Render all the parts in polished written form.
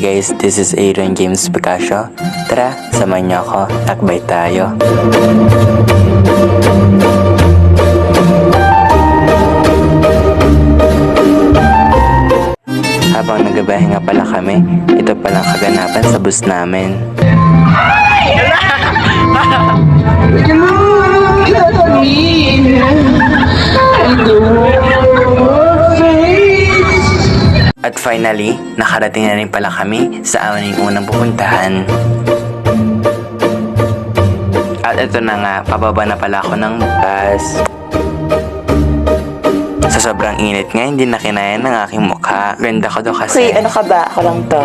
guys, this is Aaron James Picasso. Tara, samahan niyo ako, takbay tayo. Habang nagbabahinga pala kami, ito palang kaganapan sa bus namin. At finally, nakarating na rin pala kami sa aming unang pupuntahan. At ito na nga, pababa na pala ako ng bus. Sa sobrang init nga, hindi na kinaya ng aking mukha. Ganda ko daw kasi. Uy, ano ka ba? Ako lang to.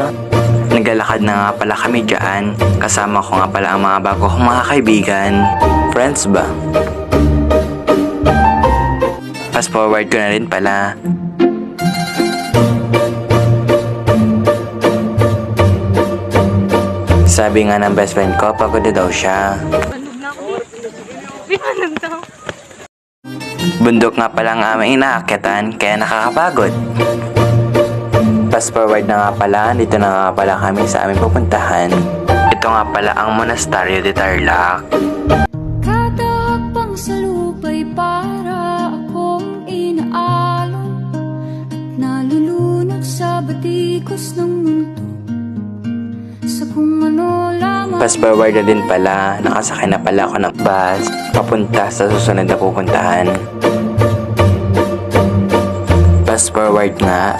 Naglalakad na nga pala kami dyan. Kasama ko nga pala ang mga bago kong mga kaibigan. Friends ba? Fast forward ko na rin pala. Sabi nga ng best friend ko, pagod na daw siya. Bundok nga pala ang aming inaakyatan, kaya nakakapagod. Fast forward na nga pala, dito na nga pala kami sa aming pupuntahan. Ito nga pala ang Monasterio de Tarlac. Kada hakbang sa lupa'y para akong inaalon at nalulunod sa batikos ng mundo. Sa kung ano lamang. Fast forward na din pala, nakasakay na pala ako ng bus papunta sa susunod na pupuntahan. Fast forward nga,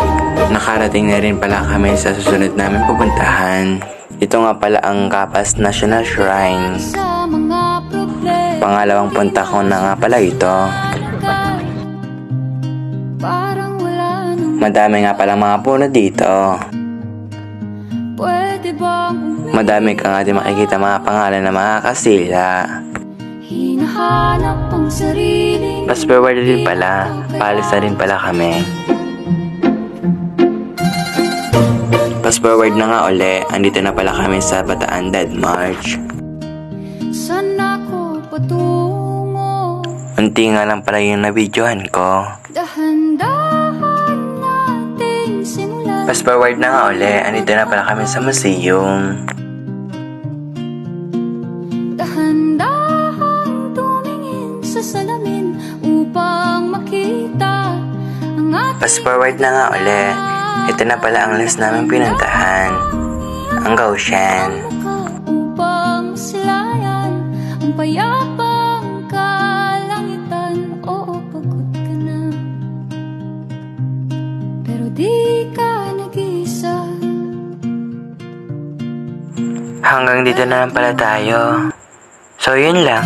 nakarating na rin pala kami sa susunod namin pupuntahan. Ito nga pala ang Capas National Shrine. Sa mga problema. Pangalawang punta ko na nga pala ito. Parang wala nang Madami nga pala mga puno dito. pwede bang Madami ka nga din makikita mga pangalan ng mga Kastila. hinahanap ang sarili. Fast forward na din pala, paalis na rin pala kami. Fast forward na nga uli, andito na pala kami sa Bataan Dead March. Saan ako patungo? Unti nga lang pala yung nabidyohan ko. Dahan-dahan nating simulan. Fast forward na nga uli, andito na pala kami sa museum. Dahan-dahan tumingin sa salamin upang makita ang ating Fast forward na nga uli, ito na pala ang last namin pinuntahan, ang Gaussian. mukha upang silayan ang payapang kalangitan. Oo, pagod ka na, pero di ka nag-isa. Hanggang dito na lang pala tayo. So yun lang.